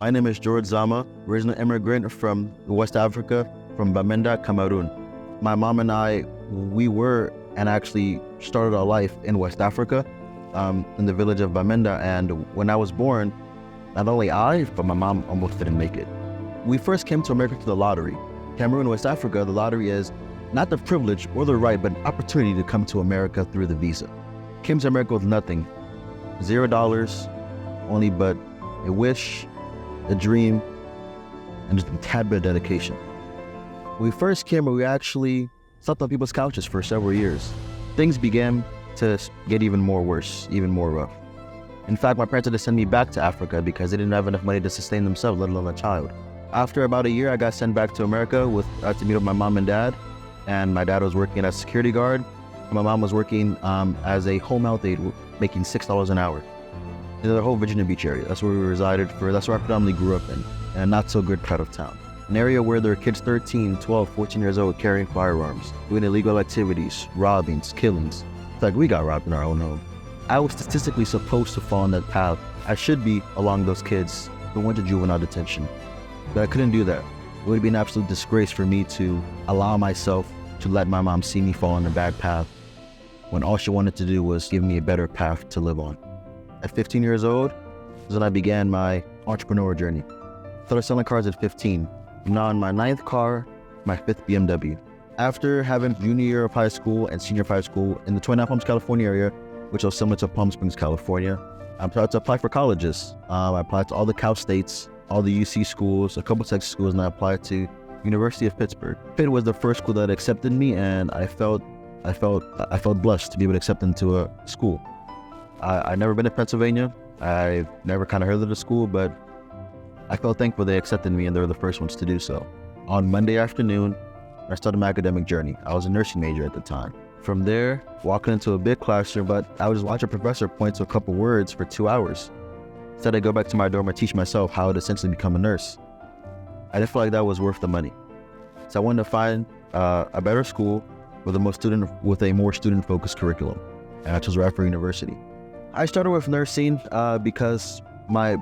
My name is George Zama, original immigrant from West Africa, from Bamenda, Cameroon. My mom and I, we were and actually started our life in West Africa, in the village of Bamenda. And when I was born, not only I, but my mom almost didn't make it. We first came to America through the lottery. Cameroon, West Africa, the lottery is not the privilege or the right, but an opportunity to come to America through the visa. Came to America with nothing, $0, only but a wish, a dream, and just a tad bit of dedication. When we first came, we actually slept on people's couches for several years. Things began to get even more worse, even more rough. In fact, my parents had to send me back to Africa because they didn't have enough money to sustain themselves, let alone a child. After about a year, I got sent back to America to meet with my mom and dad. And my dad was working as a security guard. And my mom was working as a home health aide, making $6 an hour. In the whole Virginia Beach area. That's where we resided that's where I predominantly grew up in a not so good part of town. An area where there are kids 13, 12, 14 years old carrying firearms, doing illegal activities, robbings, killings. It's like we got robbed in our own home. I was statistically supposed to fall on that path. I should be along those kids who went to juvenile detention. But I couldn't do that. It would be an absolute disgrace for me to allow myself to let my mom see me fall on a bad path when all she wanted to do was give me a better path to live on. At 15 years old is when I began my entrepreneur journey. Started selling cars at 15. I'm now in my 9th car, my 5th BMW. After having junior year of high school and senior of high school in the Twin Palms, California area, which was similar to Palm Springs, California, I started to apply for colleges. I applied to all the Cal States, all the UC schools, a couple Texas schools, and I applied to University of Pittsburgh. Pitt was the first school that accepted me, and I felt blessed to be able to accept into a school. I've never been to Pennsylvania. I've never kind of heard of the school, but I felt thankful they accepted me, and they were the first ones to do so. On Monday afternoon, I started my academic journey. I was a nursing major at the time. From there, walking into a big classroom, but I would just watch a professor point to a couple words for 2 hours. Instead, I go back to my dorm and teach myself how to essentially become a nurse. I didn't feel like that was worth the money. So I wanted to find a better school with a more student-focused curriculum, and I chose Radford University. I started with nursing because my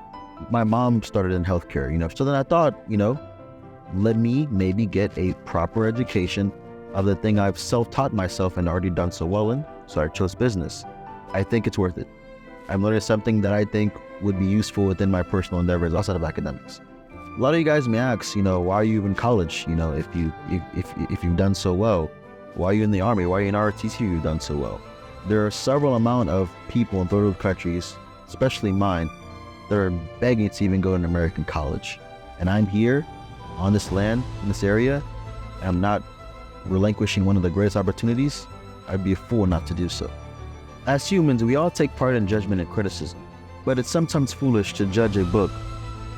mom started in healthcare, so then I thought, let me maybe get a proper education of the thing I've self-taught myself and already done so well in, so I chose business. I think it's worth it. I'm learning something that I think would be useful within my personal endeavors outside of academics. A lot of you guys may ask, why are you in college? If you've done so well, why are you in the Army? Why are you in ROTC if you've done so well? There are several amount of people in third world countries, especially mine, that are begging to even go to an American college. And I'm here on this land, in this area, and I'm not relinquishing one of the greatest opportunities. I'd be a fool not to do so. As humans, we all take part in judgment and criticism, but it's sometimes foolish to judge a book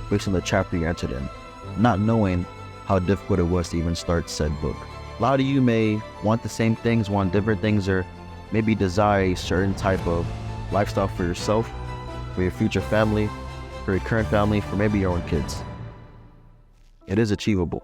based on the chapter you entered in, not knowing how difficult it was to even start said book. A lot of you may want the same things, want different things, or maybe desire a certain type of lifestyle for yourself, for your future family, for your current family, for maybe your own kids. It is achievable.